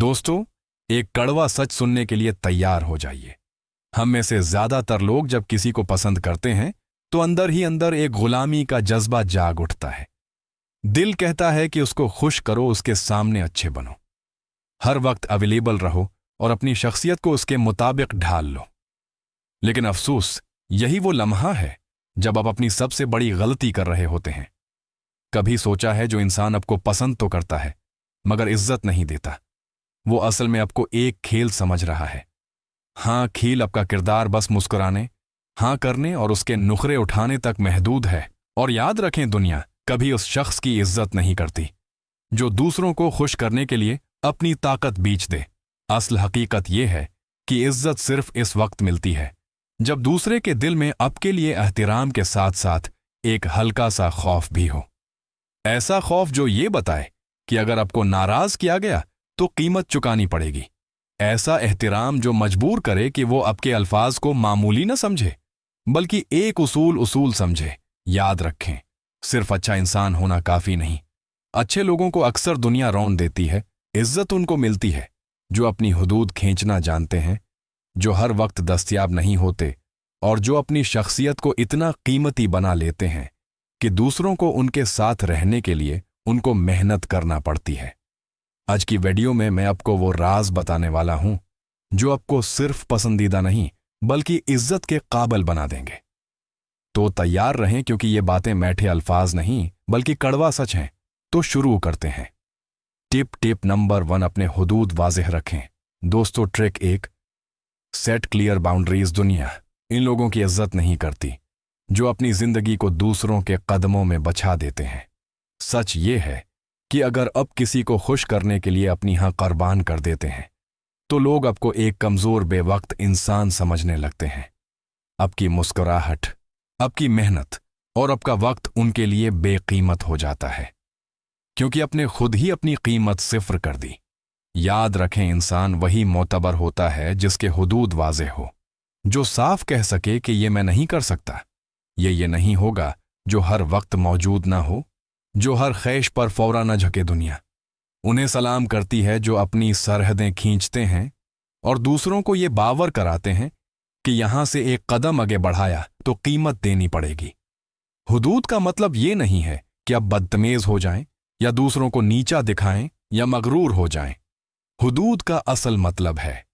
दोस्तों, एक कड़वा सच सुनने के लिए तैयार हो जाइए। हम में से ज्यादातर लोग जब किसी को पसंद करते हैं तो अंदर ही अंदर एक गुलामी का जज्बा जाग उठता है। दिल कहता है कि उसको खुश करो, उसके सामने अच्छे बनो, हर वक्त अवेलेबल रहो और अपनी शख्सियत को उसके मुताबिक ढाल लो। लेकिन अफसोस, यही वो लम्हा है जब आप अपनी सबसे बड़ी गलती कर रहे होते हैं। कभी सोचा है जो इंसान आपको पसंद तो करता है मगर इज्जत नहीं देता, वो असल में आपको एक खेल समझ रहा है। हाँ, खेल आपका किरदार बस मुस्कुराने, हाँ करने और उसके नुखरे उठाने तक महदूद है। और याद रखें, दुनिया कभी उस शख्स की इज्जत नहीं करती जो दूसरों को खुश करने के लिए अपनी ताकत बेच दे। असल हकीकत यह है कि इज्जत सिर्फ इस वक्त मिलती है जब दूसरे के दिल में आपके लिए एहतराम के साथ साथ एक हल्का सा खौफ भी हो। ऐसा खौफ जो ये बताए कि अगर आपको नाराज किया गया तो कीमत चुकानी पड़ेगी। ऐसा एहतराम जो मजबूर करे कि वो आपके अल्फाज को मामूली न समझे बल्कि एक उसूल समझे। याद रखें, सिर्फ अच्छा इंसान होना काफी नहीं। अच्छे लोगों को अक्सर दुनिया रौंद देती है। इज्जत उनको मिलती है जो अपनी हुदूद खींचना जानते हैं, जो हर वक्त दस्तयाब नहीं होते और जो अपनी शख्सियत को इतना कीमती बना लेते हैं कि दूसरों को उनके साथ रहने के लिए उनको मेहनत करना पड़ती है। आज की वीडियो में मैं आपको वो राज बताने वाला हूं जो आपको सिर्फ पसंदीदा नहीं बल्कि इज्जत के काबिल बना देंगे। तो तैयार रहें, क्योंकि ये बातें मैठे अल्फाज नहीं बल्कि कड़वा सच हैं। तो शुरू करते हैं। टिप नंबर 1, अपने हुदूद वाज़ेह रखें। दोस्तों, ट्रिक 1, सेट क्लियर बाउंड्रीज। दुनिया इन लोगों की इज्जत नहीं करती जो अपनी जिंदगी को दूसरों के कदमों में बचा देते हैं। सच ये है कि अगर अब किसी को खुश करने के लिए अपनी हाँ कुर्बान कर देते हैं तो लोग आपको एक कमजोर बेवक्त इंसान समझने लगते हैं। आपकी मुस्कुराहट, आपकी मेहनत और आपका वक्त उनके लिए बेकीमत हो जाता है, क्योंकि आपने खुद ही अपनी कीमत सिफर कर दी। याद रखें, इंसान वही मोतबर होता है जिसके हुदूद वाज़ेह हो, जो साफ कह सके कि ये मैं नहीं कर सकता, ये नहीं होगा, जो हर वक्त मौजूद ना हो, जो हर ख्वाहिश पर फौरा न झके। दुनिया उन्हें सलाम करती है जो अपनी सरहदें खींचते हैं और दूसरों को ये बावर कराते हैं कि यहां से एक कदम आगे बढ़ाया तो कीमत देनी पड़ेगी। हुदूद का मतलब ये नहीं है कि आप बदतमीज हो जाएं या दूसरों को नीचा दिखाएं या मगरूर हो जाएं। हुदूद का असल मतलब है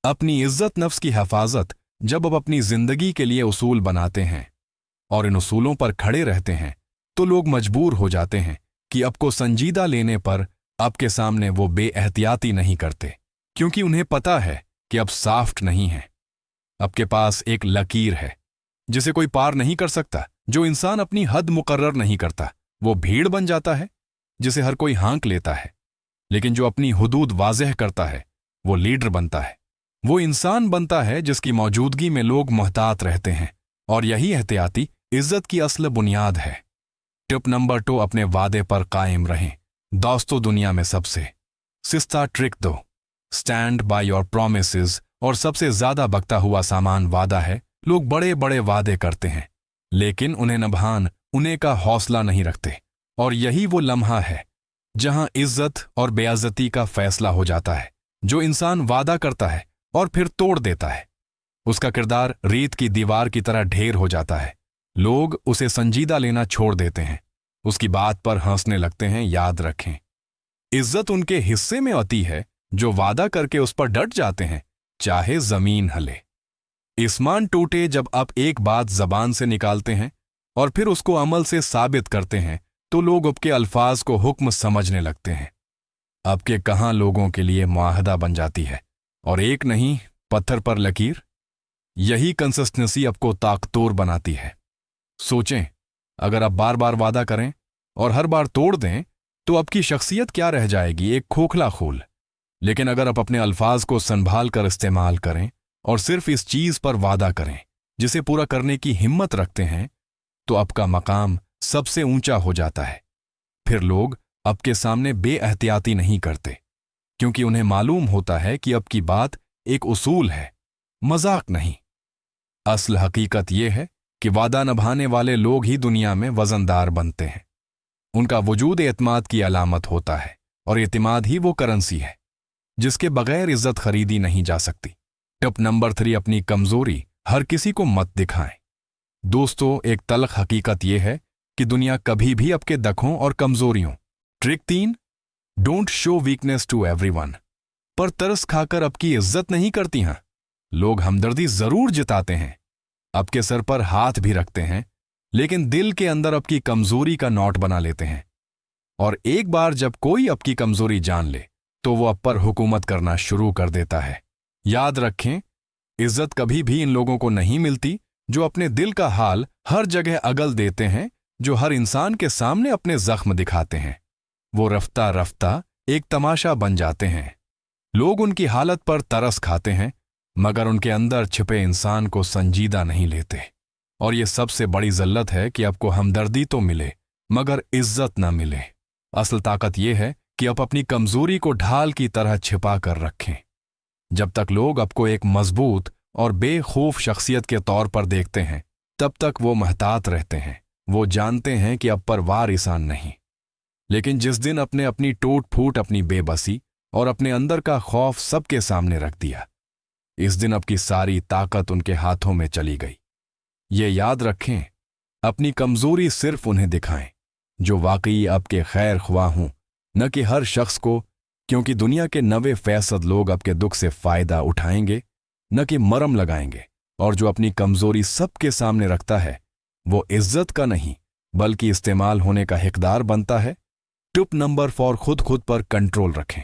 अपनी इज्जत नफ्स की हिफाजत। जब आप अपनी जिंदगी के लिए उसूल बनाते हैं और इन उसूलों पर खड़े रहते हैं तो लोग मजबूर हो जाते हैं कि आपको संजीदा लेने पर आपके सामने वो बेएहतियाती नहीं करते, क्योंकि उन्हें पता है कि आप सॉफ्ट नहीं हैं। आपके पास एक लकीर है जिसे कोई पार नहीं कर सकता। जो इंसान अपनी हद मुकर्रर नहीं करता वो भीड़ बन जाता है जिसे हर कोई हाँक लेता है, लेकिन जो अपनी हुदूद वाज़ेह करता है वो लीडर बनता है। वो इंसान बनता है जिसकी मौजूदगी में लोग मोहतात रहते हैं, और यही एहतियाती इज्जत की असल बुनियाद है। टिप नंबर 2, अपने वादे पर कायम रहें। दोस्तों, दुनिया में सबसे सस्ता trick 2, stand by your promises. और सबसे ज्यादा बकता हुआ सामान वादा है। लोग बड़े बड़े वादे करते हैं लेकिन उन्हें उन्हें का हौसला नहीं रखते, और यही वो लम्हा है जहां इज्जत और बेइज्जती का फैसला हो जाता है। जो इंसान वादा करता है और फिर तोड़ देता है, उसका किरदार रेत की दीवार की तरह ढेर हो जाता है। लोग उसे संजीदा लेना छोड़ देते हैं, उसकी बात पर हंसने लगते हैं। याद रखें, इज्जत उनके हिस्से में आती है जो वादा करके उस पर डट जाते हैं, चाहे जमीन हिले। ईमान टूटे। जब आप एक बात जबान से निकालते हैं और फिर उसको अमल से साबित करते हैं तो लोग आपके अल्फाज को हुक्म समझने लगते हैं। आपके कहां लोगों के लिए मुआहदा बन जाती है, और एक नहीं, पत्थर पर लकीर। यही कंसिस्टेंसी आपको ताकतवर बनाती है। सोचें, अगर आप बार बार वादा करें और हर बार तोड़ दें तो आपकी शख्सियत क्या रह जाएगी? एक खोखला खूल। लेकिन अगर आप अपने अल्फाज को संभाल कर इस्तेमाल करें और सिर्फ इस चीज पर वादा करें जिसे पूरा करने की हिम्मत रखते हैं, तो आपका मकाम सबसे ऊंचा हो जाता है। फिर लोग आपके सामने बेएहतियाती नहीं करते, क्योंकि उन्हें मालूम होता है कि आपकी बात एक उसूल है, मजाक नहीं। असल हकीकत यह है कि वादा निभाने वाले लोग ही दुनिया में वजनदार बनते हैं। उनका वजूद एतमाद की अलामत होता है, और एतमाद ही वो करेंसी है जिसके बगैर इज्जत खरीदी नहीं जा सकती। टिप नंबर 3, अपनी कमजोरी हर किसी को मत दिखाएं। दोस्तों, एक तल्ख हकीकत यह है कि दुनिया कभी भी आपके दखों और कमजोरियों। Trick 3, don't show weakness to everyone. पर तरस खाकर आपकी इज्जत नहीं करती हैं। लोग हमदर्दी जरूर जताते हैं, आपके सर पर हाथ भी रखते हैं, लेकिन दिल के अंदर आपकी कमजोरी का नोट बना लेते हैं। और एक बार जब कोई आपकी कमजोरी जान ले तो वो आप पर हुकूमत करना शुरू कर देता है। याद रखें, इज्जत कभी भी इन लोगों को नहीं मिलती जो अपने दिल का हाल हर जगह अगल देते हैं, जो हर इंसान के सामने अपने जख्म दिखाते हैं। वो रफ्ता रफ्ता एक तमाशा बन जाते हैं। लोग उनकी हालत पर तरस खाते हैं, मगर उनके अंदर छिपे इंसान को संजीदा नहीं लेते। और ये सबसे बड़ी ज़ल्लत है कि आपको हमदर्दी तो मिले मगर इज्जत ना मिले। असल ताकत यह है कि आप अपनी कमजोरी को ढाल की तरह छिपा कर रखें। जब तक लोग आपको एक मजबूत और बेखौफ शख्सियत के तौर पर देखते हैं, तब तक वो महतात रहते हैं। वो जानते हैं कि आप पर वार इसान नहीं। लेकिन जिस दिन अपने अपनी टूट फूट, अपनी बेबसी और अपने अंदर का खौफ सबके सामने रख दिया, इस दिन आपकी सारी ताकत उनके हाथों में चली गई। ये याद रखें, अपनी कमजोरी सिर्फ उन्हें दिखाएं जो वाकई आपके खैर ख्वाह हों, न कि हर शख्स को, क्योंकि दुनिया के 90% लोग आपके दुख से फायदा उठाएंगे, न कि मरहम लगाएंगे। और जो अपनी कमजोरी सबके सामने रखता है, वो इज्जत का नहीं बल्कि इस्तेमाल होने का हकदार बनता है। टिप नंबर 4, खुद पर कंट्रोल रखें।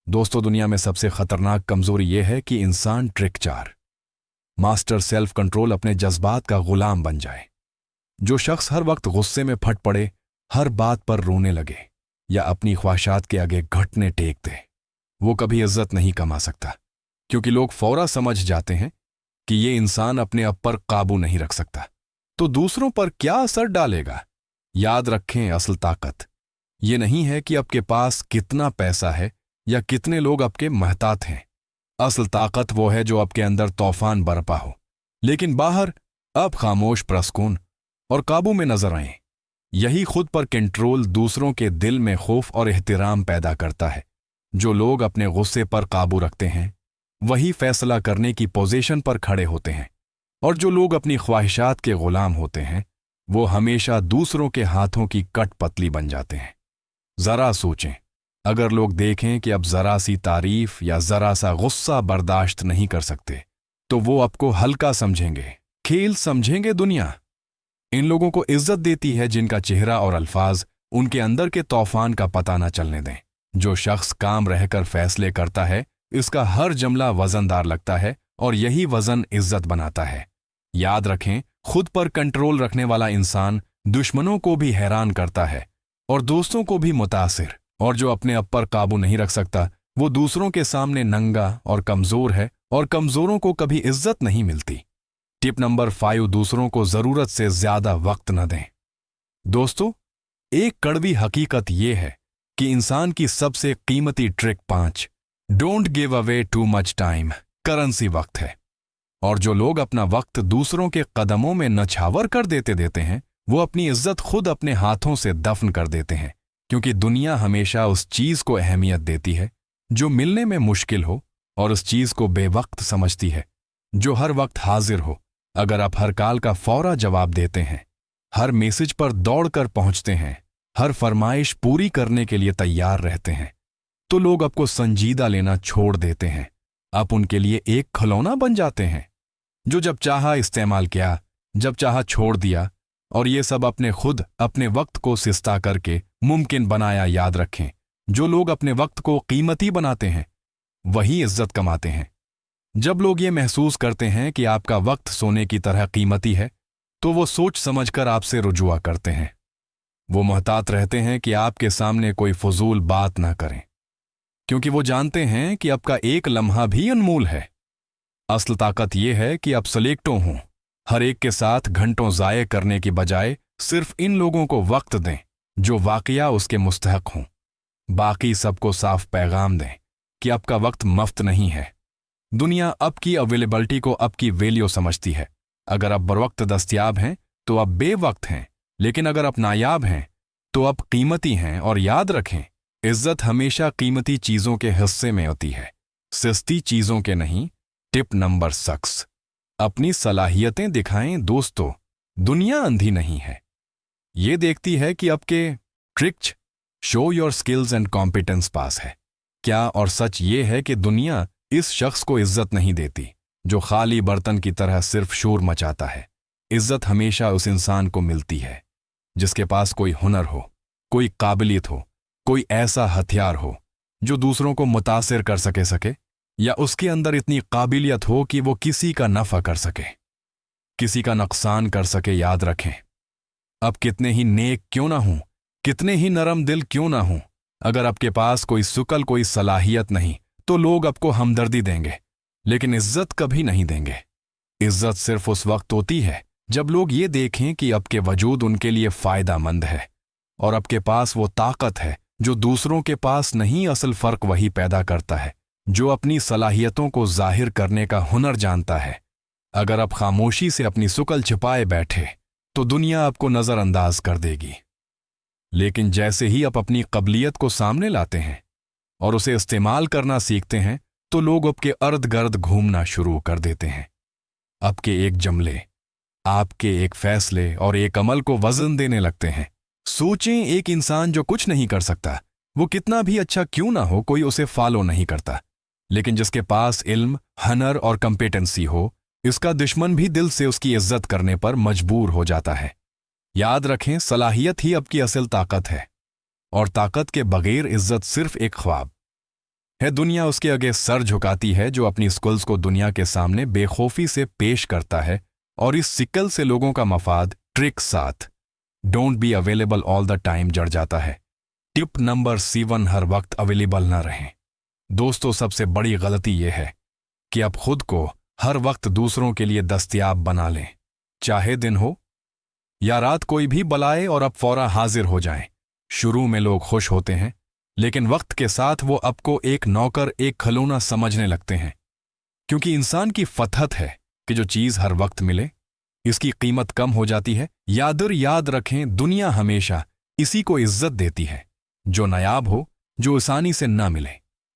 दोस्तों, दुनिया में सबसे खतरनाक कमजोरी यह है कि इंसान ट्रिक 4 मास्टर सेल्फ कंट्रोल अपने जज्बात का गुलाम बन जाए। जो शख्स हर वक्त गुस्से में फट पड़े, हर बात पर रोने लगे या अपनी ख्वाहिशात के आगे घुटने टेक दे, वो कभी इज्जत नहीं कमा सकता, क्योंकि लोग फौरा समझ जाते हैं कि ये इंसान अपने आप पर काबू नहीं रख सकता, तो दूसरों पर क्या असर डालेगा। याद रखें, असल ताकत ये नहीं है कि आपके पास कितना पैसा है या कितने लोग आपके महतात हैं। असल ताकत वो है जो आपके अंदर तूफान बरपा हो, लेकिन बाहर आप खामोश, प्रसकून और काबू में नजर आएं। यही खुद पर कंट्रोल दूसरों के दिल में खौफ और एहतराम पैदा करता है। जो लोग अपने गुस्से पर काबू रखते हैं, वही फैसला करने की पोजीशन पर खड़े होते हैं। और जो लोग अपनी ख्वाहिशात के गुलाम होते हैं, वो हमेशा दूसरों के हाथों की कठपुतली बन जाते हैं। जरा सोचें, अगर लोग देखें कि आप जरा सी तारीफ या जरा सा गुस्सा बर्दाश्त नहीं कर सकते, तो वो आपको हल्का समझेंगे, खेल समझेंगे। दुनिया इन लोगों को इज्जत देती है जिनका चेहरा और अल्फाज उनके अंदर के तूफान का पता न चलने दें। जो शख्स काम रहकर फैसले करता है, इसका हर जुमला वजनदार लगता है और यही वजन इज्जत बनाता है। याद रखें, खुद पर कंट्रोल रखने वाला इंसान दुश्मनों को भी हैरान करता है और दोस्तों को भी मुतासिर। और जो अपने आप पर काबू नहीं रख सकता, वो दूसरों के सामने नंगा और कमजोर है, और कमजोरों को कभी इज्जत नहीं मिलती। टिप नंबर 5, दूसरों को जरूरत से ज्यादा वक्त न दें। दोस्तों, एक कड़वी हकीकत यह है कि इंसान की सबसे कीमती trick 5, don't give away too much time, currency वक्त है। और जो लोग अपना वक्त दूसरों के कदमों में नछावर कर देते हैं, वो अपनी इज्जत खुद अपने हाथों से दफन कर देते हैं। क्योंकि दुनिया हमेशा उस चीज को अहमियत देती है जो मिलने में मुश्किल हो, और उस चीज को बेवक्त समझती है जो हर वक्त हाजिर हो। अगर आप हर कॉल का फौरा जवाब देते हैं, हर मैसेज पर दौड़कर पहुंचते हैं, हर फरमाइश पूरी करने के लिए तैयार रहते हैं, तो लोग आपको संजीदा लेना छोड़ देते हैं। आप उनके लिए एक खिलौना बन जाते हैं जो जब चाहा इस्तेमाल किया, जब चाहा छोड़ दिया। और ये सब अपने वक्त को सिस्ता करके मुमकिन बनाया। याद रखें, जो लोग अपने वक्त को कीमती बनाते हैं, वही इज्जत कमाते हैं। जब लोग ये महसूस करते हैं कि आपका वक्त सोने की तरह कीमती है, तो वो सोच समझकर आपसे रुजुआ करते हैं। वो मुहतात रहते हैं कि आपके सामने कोई फजूल बात ना करें, क्योंकि वो जानते हैं कि आपका एक लम्हा भी अनमोल है। असल ताकत यह है कि आप सलेक्टो हों। हर एक के साथ घंटों ज़ाये करने की बजाय सिर्फ इन लोगों को वक्त दें जो वाकया उसके मुस्तहक हों। बाकी सबको साफ पैगाम दें कि आपका वक्त मफ्त नहीं है। दुनिया आपकी अवेलेबिलिटी को आपकी वैल्यू समझती है। अगर आप बरवक्त दस्तयाब हैं तो आप बेवक्त हैं, लेकिन अगर आप नायाब हैं तो आप कीमती हैं। और याद रखें, इज्जत हमेशा कीमती चीजों के हिस्से में होती है, सस्ती चीजों के नहीं। टिप नंबर 6, अपनी सलाहियतें दिखाएं दोस्तों। दुनिया अंधी नहीं है, ये देखती है कि आपके tricks, show your skills and competence पास है क्या। और सच ये है कि दुनिया इस शख्स को इज्जत नहीं देती जो खाली बर्तन की तरह सिर्फ शोर मचाता है। इज्जत हमेशा उस इंसान को मिलती है जिसके पास कोई हुनर हो, कोई काबिलियत हो, कोई ऐसा हथियार हो जो दूसरों को मुतासिर कर सके, या उसके अंदर इतनी काबिलियत हो कि वो किसी का नफा कर सके, किसी का नुकसान कर सके। याद रखें, अब कितने ही नेक क्यों ना हों, कितने ही नरम दिल क्यों ना हों, अगर आपके पास कोई सुकल, कोई सलाहियत नहीं तो लोग आपको हमदर्दी देंगे लेकिन इज्जत कभी नहीं देंगे। इज्जत सिर्फ उस वक्त होती है जब लोग ये देखें कि आपके वजूद उनके लिए फायदामंद है और आपके पास वो ताकत है जो दूसरों के पास नहीं। असल फर्क वही पैदा करता है जो अपनी सलाहियतों को जाहिर करने का हुनर जानता है। अगर आप खामोशी से अपनी सुकल छिपाए बैठे तो दुनिया आपको नजरअंदाज कर देगी, लेकिन जैसे ही आप अपनी काबिलियत को सामने लाते हैं और उसे इस्तेमाल करना सीखते हैं तो लोग आपके अर्द गर्द घूमना शुरू कर देते हैं। आपके एक जमले, आपके एक फैसले और एक अमल को वजन देने लगते हैं। सोचें, एक इंसान जो कुछ नहीं कर सकता, वो कितना भी अच्छा क्यों ना हो, कोई उसे फॉलो नहीं करता, लेकिन जिसके पास इल्म, हनर और कंपेटेंसी हो, इसका दुश्मन भी दिल से उसकी इज्जत करने पर मजबूर हो जाता है। याद रखें, सलाहियत ही आपकी असल ताकत है और ताकत के बगैर इज्जत सिर्फ एक ख्वाब है। दुनिया उसके आगे सर झुकाती है जो अपनी स्किल्स को दुनिया के सामने बेखौफी से पेश करता है और इस सिकल से लोगों का मफाद ट्रिक साथ don't be available all the time जड़ जाता है। टिप नंबर 7, हर वक्त अवेलेबल ना रहें। दोस्तों, सबसे बड़ी गलती यह है कि आप खुद को हर वक्त दूसरों के लिए दस्तयाब बना लें, चाहे दिन हो या रात, कोई भी बुलाए और आप फौरा हाजिर हो जाएं। शुरू में लोग खुश होते हैं लेकिन वक्त के साथ वो आपको एक नौकर, एक खिलौना समझने लगते हैं, क्योंकि इंसान की फतहत है कि जो चीज हर वक्त मिले इसकी कीमत कम हो जाती है। याद रखें, दुनिया हमेशा इसी को इज्जत देती है जो नायाब हो, जो आसानी से ना मिले।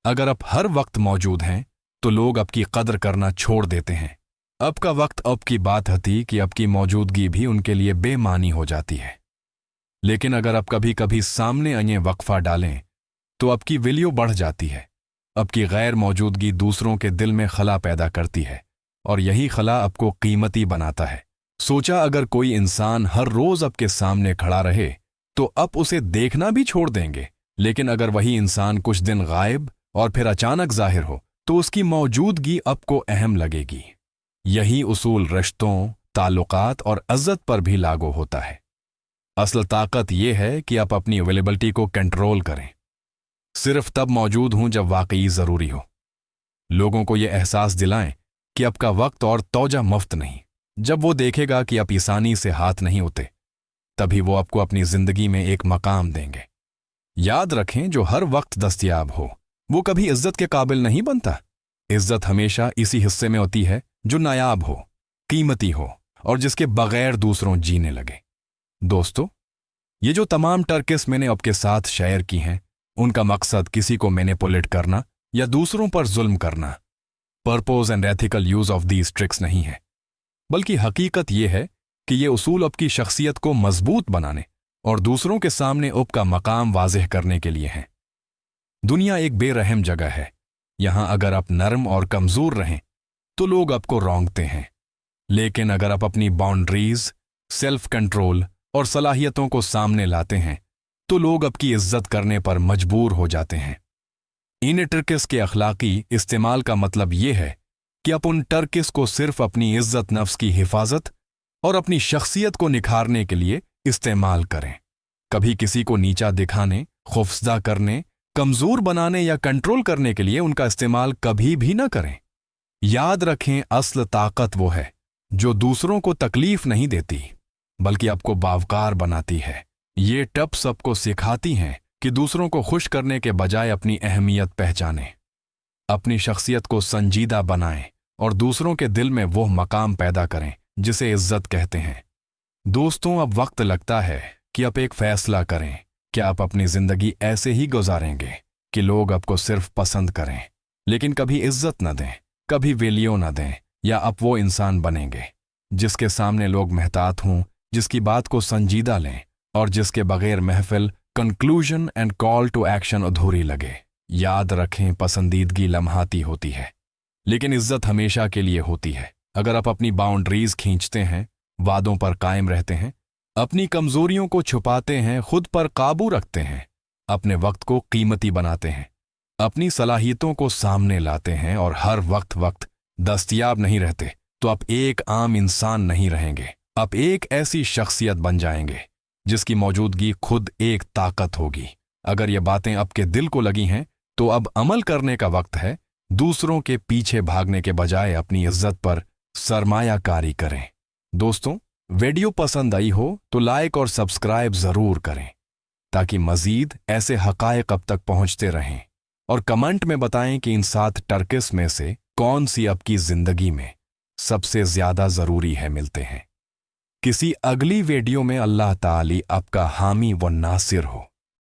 अगर आप हर वक्त मौजूद हैं तो लोग आपकी कदर करना छोड़ देते हैं। आपका वक्त आपकी बात होती कि आपकी मौजूदगी भी उनके लिए बेमानी हो जाती है। लेकिन अगर आप कभी कभी सामने आने वक्फा डालें तो आपकी वैल्यू बढ़ जाती है। आपकी गैर मौजूदगी दूसरों के दिल में खला पैदा करती है और यही खला आपको कीमती बनाता है। सोचा, अगर कोई इंसान हर रोज आपके सामने खड़ा रहे तो आप उसे देखना भी छोड़ देंगे, लेकिन अगर वही इंसान कुछ दिन गायब और फिर अचानक जाहिर हो तो उसकी मौजूदगी आपको अहम लगेगी। यही उसूल रिश्तों, ताल्लुकात और इज्जत पर भी लागू होता है। असल ताकत यह है कि आप अपनी अवेलेबिलिटी को कंट्रोल करें। सिर्फ तब मौजूद हूं जब वाकई जरूरी हो। लोगों को यह एहसास दिलाएं कि आपका वक्त और तौजा मुफ्त नहीं। जब वो देखेगा कि आप आसानी से हाथ नहीं होते, तभी वो आपको अपनी जिंदगी में एक मकाम देंगे। याद रखें, जो हर वक्त दस्तयाब हो वो कभी इज्जत के काबिल नहीं बनता। इज्जत हमेशा इसी हिस्से में होती है जो नायाब हो, कीमती हो और जिसके बगैर दूसरों जीने लगे। दोस्तों, ये जो तमाम टर्किस मैंने आपके साथ शेयर की हैं, उनका मकसद किसी को मैनिपुलेट करना या दूसरों पर जुल्म करना, purpose and ethical use of these tricks नहीं है, बल्कि हकीकत यह है कि ये उसूल आपकी शख्सियत को मजबूत बनाने और दूसरों के सामने आपका मकाम वाज़ेह करने के लिए हैं। दुनिया एक बेरहम जगह है। यहां अगर आप नरम और कमजोर रहें तो लोग आपको रौंदते हैं, लेकिन अगर आप अपनी बाउंड्रीज, सेल्फ कंट्रोल और सलाहियतों को सामने लाते हैं तो लोग आपकी इज्जत करने पर मजबूर हो जाते हैं। इन टर्किस के अखलाकी इस्तेमाल का मतलब यह है कि आप उन टर्किस को सिर्फ अपनी इज्जत नफ्स की हिफाजत और अपनी शख्सियत को निखारने के लिए इस्तेमाल करें। कभी किसी को नीचा दिखाने, खौफजदा करने, कमजोर बनाने या कंट्रोल करने के लिए उनका इस्तेमाल कभी भी न करें। याद रखें, असल ताकत वो है जो दूसरों को तकलीफ नहीं देती बल्कि आपको बावकार बनाती है। ये टिप्स आपको सिखाती हैं कि दूसरों को खुश करने के बजाय अपनी अहमियत पहचानें, अपनी शख्सियत को संजीदा बनाएं और दूसरों के दिल में वो मकाम पैदा करें जिसे इज्जत कहते हैं। दोस्तों, अब वक्त लगता है कि आप एक फैसला करें क्या आप अपनी जिंदगी ऐसे ही गुजारेंगे कि लोग आपको सिर्फ पसंद करें, लेकिन कभी इज्जत न दें, कभी वैल्यू न दें, या आप वो इंसान बनेंगे जिसके सामने लोग महतात हों, जिसकी बात को संजीदा लें और जिसके बगैर महफिल conclusion and call to action अधूरी लगे? याद रखें, पसंदीदगी लम्हाती होती है, लेकिन इज्जत हमेशा के लिए होती है। अगर आप अपनी बाउंड्रीज खींचते हैं, वादों पर कायम रहते हैं, अपनी कमजोरियों को छुपाते हैं, खुद पर काबू रखते हैं, अपने वक्त को कीमती बनाते हैं, अपनी सलाहियतों को सामने लाते हैं और हर वक्त दस्तयाब नहीं रहते, तो आप एक आम इंसान नहीं रहेंगे। आप एक ऐसी शख्सियत बन जाएंगे जिसकी मौजूदगी खुद एक ताकत होगी। अगर ये बातें आपके दिल को लगी हैं तो अब अमल करने का वक्त है। दूसरों के पीछे भागने के बजाय अपनी इज्जत पर सरमायाकारी करें। दोस्तों, वीडियो पसंद आई हो तो लाइक और सब्सक्राइब जरूर करें ताकि मजीद ऐसे हकायक अब तक पहुंचते रहें, और कमेंट में बताएं कि इन 7 टर्किस में से कौन सी आपकी जिंदगी में सबसे ज्यादा जरूरी है। मिलते हैं किसी अगली वीडियो में। अल्लाह ताली आपका हामी व नासिर हो।